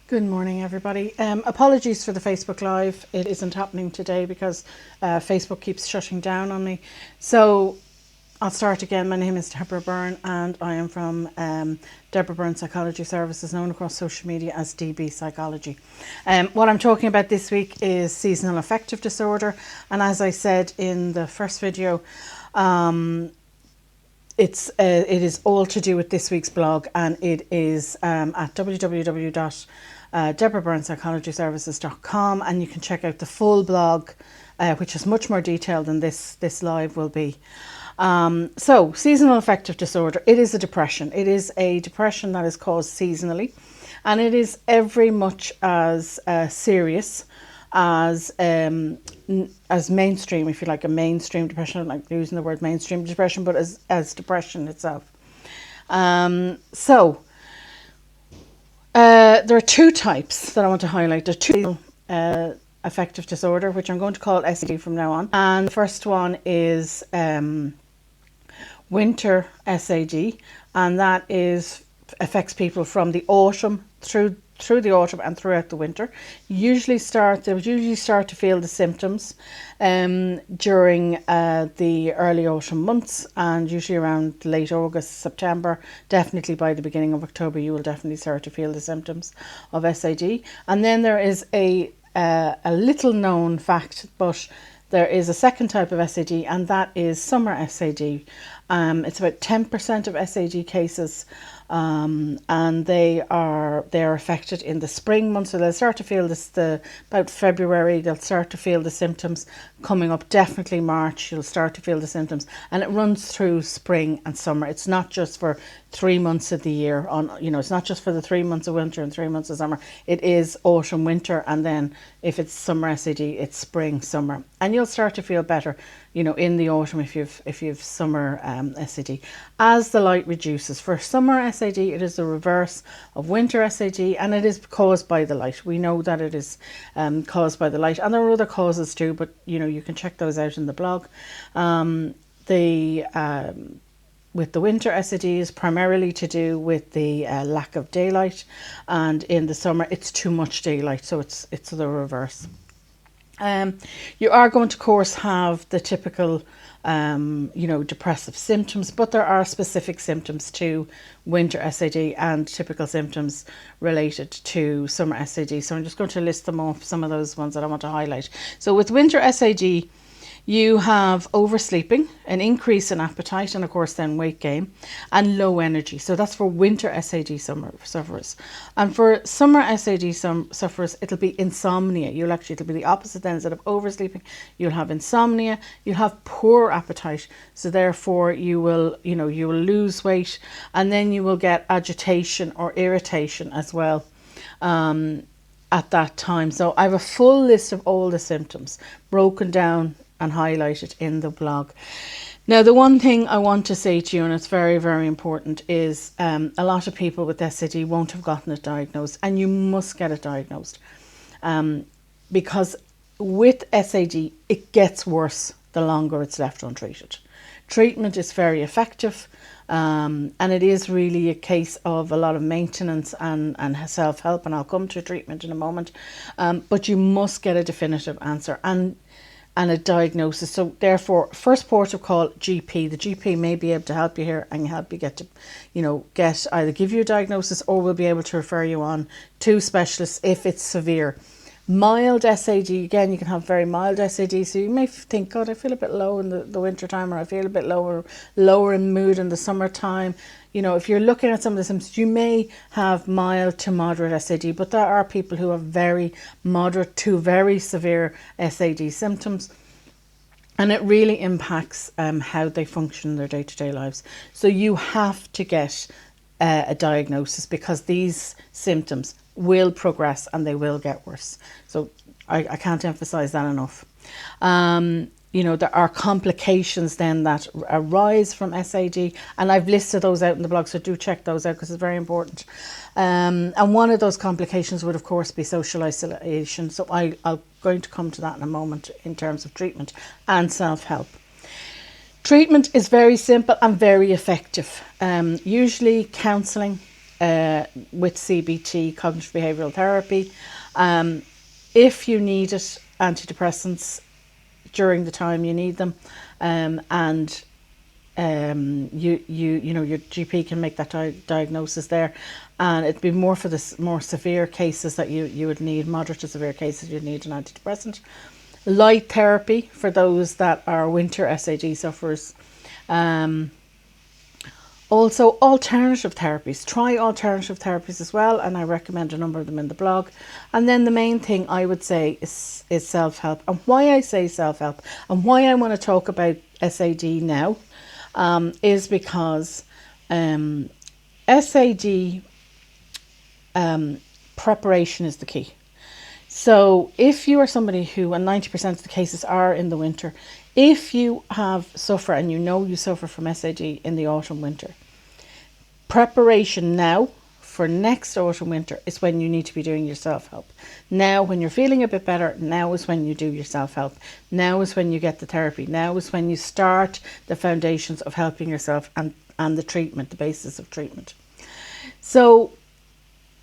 Good morning, everybody. Apologies for the Facebook Live. It isn't happening today because Facebook keeps shutting down on me. So I'll start again. My name is Deborah Byrne and I am from Deborah Byrne Psychology Services, known across social media as DBpsychology. What I'm talking about this week is seasonal affective disorder. And as I said in the first video, it is all to do with this week's blog, and it is at www.deborahbyrnepsychologyservices.com, and you can check out the full blog, which is much more detailed than this live will be. So seasonal affective disorder, it is a depression. It is a depression that is caused seasonally, and it is every much as serious as mainstream, if you like, a mainstream depression. I don't like using the word mainstream depression, but as depression itself. There are two types that I want to highlight. There's two affective disorder, which I'm going to call SAD from now on. And the first one is winter SAD, and that affects people from the autumn through the autumn and throughout the winter. They usually start to feel the symptoms during the early autumn months, and usually around late August, September. Definitely by the beginning of October, you will definitely start to feel the symptoms of SAD. And then there is a little known fact, but there is a second type of SAD, and that is summer SAD. It's about 10% of SAD cases, and they are affected in the spring months. So they'll start to feel this about February. They'll start to feel the symptoms coming up. Definitely March, you'll start to feel the symptoms, and it runs through spring and summer. It's not just for 3 months of the year. It's not just for the 3 months of winter and 3 months of summer. It is autumn, winter, and then if it's summer SAD, it's spring, summer, and you'll start to feel better, in the autumn if you've summer SAD. As the light reduces, for summer SAD, it is the reverse of winter SAD, and it is caused by the light. We know that it is caused by the light, and there are other causes too, but you can check those out in the blog. With the winter SAD is primarily to do with the lack of daylight, and in the summer it's too much daylight, so it's the reverse. You are going to, of course, have the typical depressive symptoms, but there are specific symptoms to winter SAD and typical symptoms related to summer SAD. So I'm just going to list them off, some of those ones that I want to highlight. So with winter SAD, you have oversleeping, an increase in appetite, and of course then weight gain, and low energy. So that's for winter SAD sufferers. And for summer SAD sufferers, it'll be insomnia. It'll be the opposite then. Instead of oversleeping, you'll have insomnia, you'll have poor appetite. So therefore you will lose weight, and then you will get agitation or irritation as well at that time. So I have a full list of all the symptoms broken down and highlighted in the blog. Now, the one thing I want to say to you, and it's very, very important, is a lot of people with SAD won't have gotten it diagnosed, and you must get it diagnosed, because with SAD, it gets worse the longer it's left untreated. Treatment is very effective, and it is really a case of a lot of maintenance and self-help, and I'll come to treatment in a moment, but you must get a definitive answer and a diagnosis. So therefore, first port of call, GP. The GP may be able to help you here and help you get either give you a diagnosis, or will be able to refer you on to specialists if it's severe. Mild SAD, again, you can have very mild SAD, so you may think, God, I feel a bit low in the winter time, or I feel a bit lower in mood in the summertime. If you're looking at some of the symptoms, you may have mild to moderate SAD, but there are people who have very moderate to very severe SAD symptoms, and it really impacts how they function in their day-to-day lives. So you have to get a diagnosis, because these symptoms will progress and they will get worse. So I can't emphasize that enough. There are complications then that arise from SAD, and I've listed those out in the blog, so do check those out because it's very important. And one of those complications would, of course, be social isolation. So I'm going to come to that in a moment in terms of treatment and self-help. Treatment is very simple and very effective. Usually counselling with CBT, cognitive behavioural therapy. If you need it, antidepressants during the time you need them, and you know, your GP can make that diagnosis there, and it'd be more for the more severe cases that you would need, moderate to severe cases, you'd need an antidepressant. Light therapy for those that are winter SAD sufferers. Also, alternative therapies. Try alternative therapies as well, and I recommend a number of them in the blog. And then the main thing I would say is self-help. And why I say self-help and why I want to talk about SAD now is because SAD preparation is the key. So if you are somebody who, and 90% of the cases are in the winter, if you suffer and you know you suffer from SAD in the autumn winter, preparation now for next autumn winter is when you need to be doing your self-help. Now when you're feeling a bit better, now is when you do your self-help. Now is when you get the therapy. Now is when you start the foundations of helping yourself and the treatment, the basis of treatment. So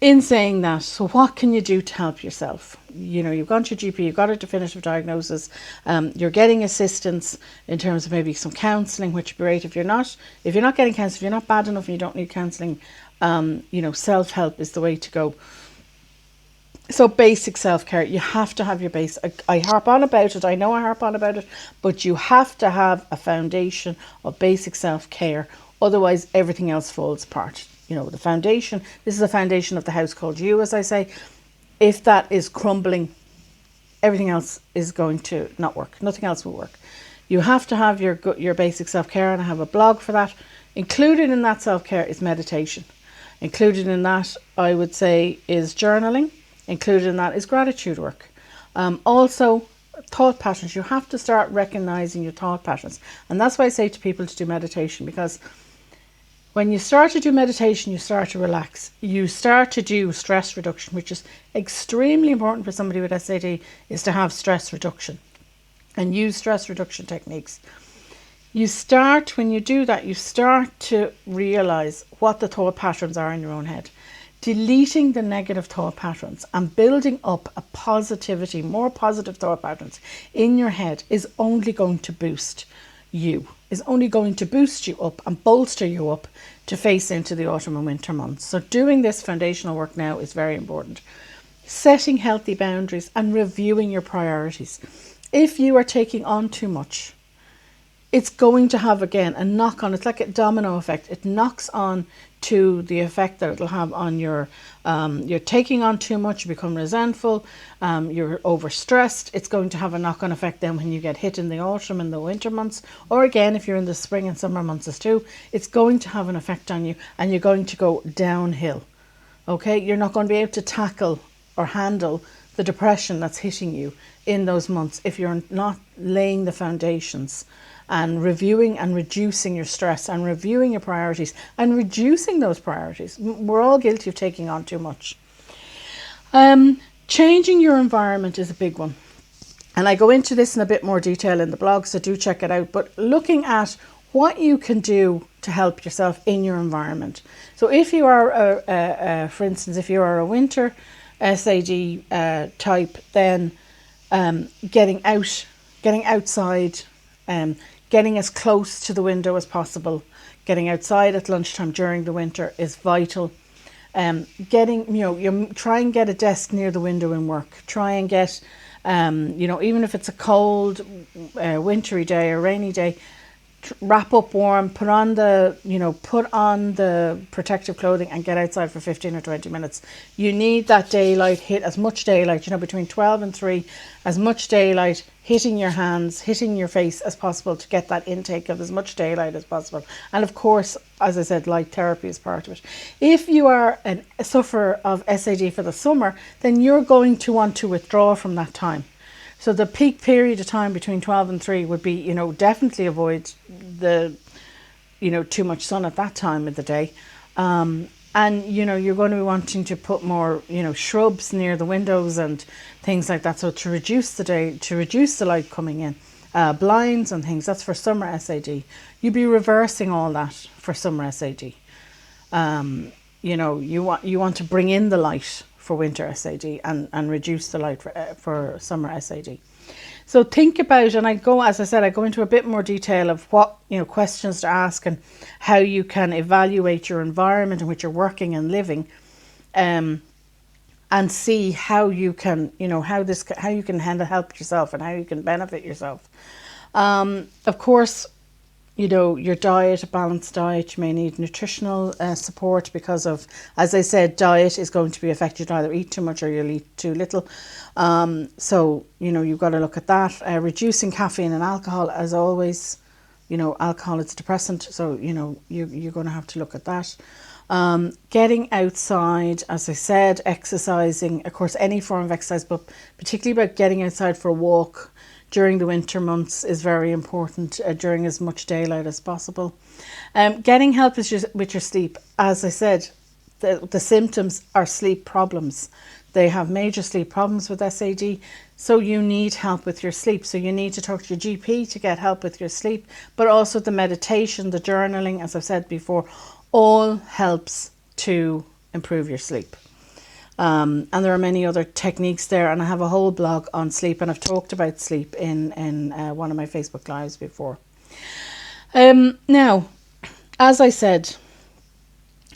in saying that, so what can you do to help yourself? You know, you've gone to your GP, you've got a definitive diagnosis, you're getting assistance in terms of maybe some counselling, which would be great. If you're not getting counselling, if you're not bad enough and you don't need counselling, you know, self-help is the way to go. So basic self-care, you have to have your base. I harp on about it, I know I harp on about it, but you have to have a foundation of basic self-care, otherwise everything else falls apart. You know, the foundation, this is the foundation of the house called you, as I say. If that is crumbling, everything else is going to not work. Nothing else will work. You have to have your basic self-care, and I have a blog for that. Included in that self-care is meditation. Included in that, I would say, is journaling. Included in that is gratitude work. Also, thought patterns. You have to start recognizing your thought patterns. And that's why I say to people to do meditation, because when you start to do meditation, you start to relax. You start to do stress reduction, which is extremely important for somebody with SAD, is to have stress reduction and use stress reduction techniques. When you do that, you start to realize what the thought patterns are in your own head. Deleting the negative thought patterns and building up more positive thought patterns in your head is only going to boost you, is only going to boost you up and bolster you up to face into the autumn and winter months. So doing this foundational work now is very important. Setting healthy boundaries and reviewing your priorities. If you are taking on too much, it's going to have, again, a knock on. It's like a domino effect. It knocks on to the effect that it'll have on you're taking on too much, you become resentful, you're overstressed. It's going to have a knock-on effect then when you get hit in the autumn and the winter months, or again if you're in the spring and summer months too. It's going to have an effect on you, and you're going to go downhill. Okay, you're not going to be able to tackle or handle the depression that's hitting you in those months if you're not laying the foundations and reviewing and reducing your stress and reviewing your priorities and reducing those priorities. We're all guilty of taking on too much. Changing your environment is a big one. And I go into this in a bit more detail in the blog, so do check it out. But looking at what you can do to help yourself in your environment. So if you are, for instance, if you are a winter SAD type, then getting outside, getting as close to the window as possible, getting outside at lunchtime during the winter is vital. Try and get a desk near the window and work. Try and get, even if it's a cold, wintry day or rainy day, wrap up warm, put on the protective clothing and get outside for 15 or 20 minutes. You need that daylight, hit as much daylight, between 12 and 3, as much daylight hitting your hands, hitting your face as possible to get that intake of as much daylight as possible. And of course, as I said, light therapy is part of it. If you are a sufferer of SAD for the summer, then you're going to want to withdraw from that time. So the peak period of time between 12 and 3 would be, definitely avoid the, too much sun at that time of the day. And, you're going to be wanting to put more, shrubs near the windows and things like that. So to reduce the light coming in, blinds and things, that's for summer SAD. You'd be reversing all that for summer SAD. you want to bring in the light for winter SAD and reduce the light for summer SAD. So think about, and as I said, I go into a bit more detail of what, questions to ask and how you can evaluate your environment in which you're working and living, and see how you can, how you can help yourself and how you can benefit yourself. Of course, your diet, a balanced diet. You may need nutritional support because of, as I said, diet is going to be affected. You either eat too much or you'll eat too little. So, you've got to look at that. Reducing caffeine and alcohol, as always. Alcohol is a depressant, so, you're going to have to look at that. Getting outside, as I said, exercising, of course, any form of exercise, but particularly about getting outside for a walk during the winter months is very important, during as much daylight as possible. Getting help with your sleep. As I said, the symptoms are sleep problems. They have major sleep problems with SAD, so you need help with your sleep. So you need to talk to your GP to get help with your sleep, but also the meditation, the journaling, as I've said before, all helps to improve your sleep. And there are many other techniques there, and I have a whole blog on sleep, and I've talked about sleep in one of my Facebook Lives before. Now, as I said,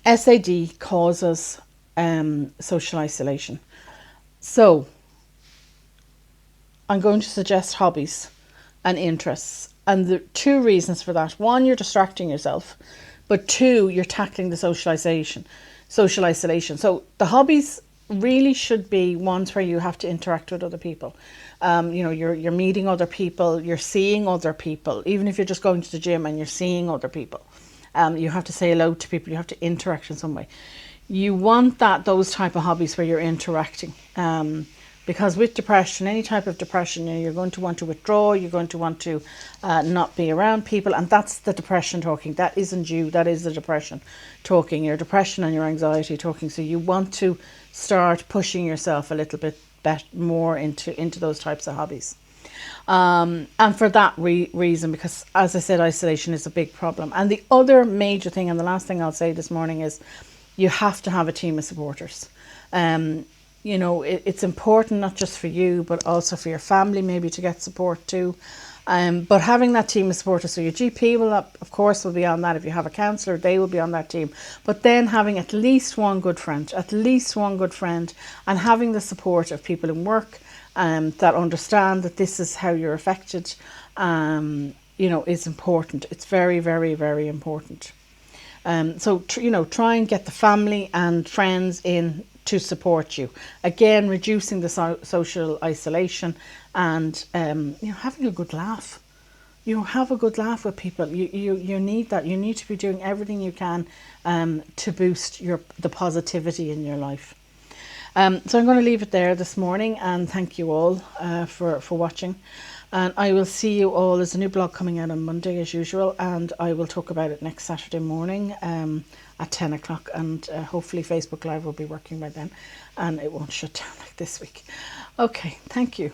SAD causes social isolation. So I'm going to suggest hobbies and interests, and the two reasons for that: one, you're distracting yourself, but two, you're tackling the social isolation. So the hobbies really should be ones where you have to interact with other people. You're meeting other people, you're seeing other people. Even if you're just going to the gym and you're seeing other people, you have to say hello to people. You have to interact in some way. You want those type of hobbies where you're interacting. Because with depression, any type of depression, you're going to want to withdraw, you're going to want to not be around people, and that's the depression talking. That isn't you, that is the depression talking, your depression and your anxiety talking. So you want to start pushing yourself a little bit more into those types of hobbies. And for that reason, because as I said, isolation is a big problem. And the other major thing, and the last thing I'll say this morning, is you have to have a team of supporters. It's important not just for you, but also for your family, maybe to get support too. But having that team of supporters, so your GP will, of course, will be on that. If you have a counsellor, they will be on that team. But then having at least one good friend, and having the support of people in work that understand that this is how you're affected, is important. It's very, very, very important. So try and get the family and friends in to support you. Again, reducing the social isolation and having a good laugh. Have a good laugh with people. You need that. You need to be doing everything you can to boost the positivity in your life. So I'm going to leave it there this morning, and thank you all for watching. And I will see you all. There's a new blog coming out on Monday as usual, and I will talk about it next Saturday morning at 10 o'clock, and hopefully Facebook Live will be working by then and it won't shut down like this week. Okay, thank you.